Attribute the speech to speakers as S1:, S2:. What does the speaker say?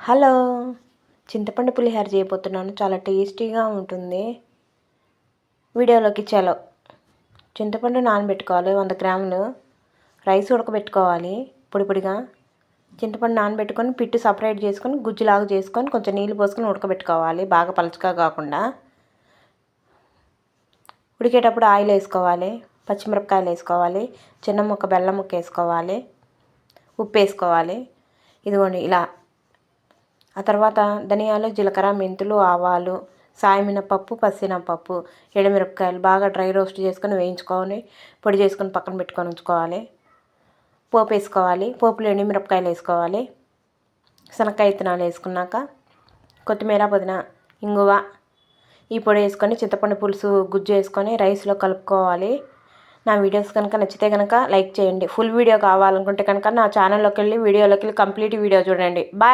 S1: Hello, చింతపండు పులిహోర చేయబోతున్నాను. చాలా టేస్టీగా ఉంటుంది. వీడియోలోకి చలో. చింతపండు నానబెట్టుకోవాలి 100 గ్రాములు. రైస్ ఉడకబెట్టుకోవాలి పొడి పొడిగా. చింతపండు నానబెట్టుకొని పిట్టు సపరేట్ చేసుకొని గుజ్జులాగా చేసుకొని కొంచెం నీళ్ళు పోసుకొని ఉడకబెట్టుకోవాలి, బాగా పలుచగా కాకుండా. ఉడికేటప్పుడు ఆయిల్ వేసుకోవాలి, పచ్చిమిరపకాయలు వేసుకోవాలి, చిన్న ముక్క బెల్లం ముక్క వేసుకోవాలి, ఉప్పు వేసుకోవాలి. ఇదిగోండి ఇలా. ఆ తర్వాత ధనియాలు, జీలకర్ర, మెంతులు, ఆవాలు, సాయమినపప్పు, పచ్చిమిరపప్పు, ఎండుమిరపకాయలు బాగా డ్రై రోస్ట్ చేసుకొని వేయించుకొని పొడి చేసుకొని పక్కన పెట్టుకొని ఉంచుకోవాలి. పోపు వేసుకోవాలి. పోపులో ఎండుమిరపకాయలు వేసుకోవాలి. శనక్కాయ విత్తనాలు వేసుకున్నాక కొత్తిమీర, పుదీనా, ఇంగువ ఈ పొడి వేసుకొని చింతపండు పులుసు గుజ్జు వేసుకొని రైస్లో కలుపుకోవాలి. నా వీడియోస్ కనుక నచ్చితే కనుక లైక్ చేయండి. ఫుల్ వీడియో కావాలనుకుంటే కనుక నా ఛానల్లోకి వెళ్ళి వీడియోలోకి వెళ్ళి కంప్లీట్ వీడియో చూడండి. బాయ్.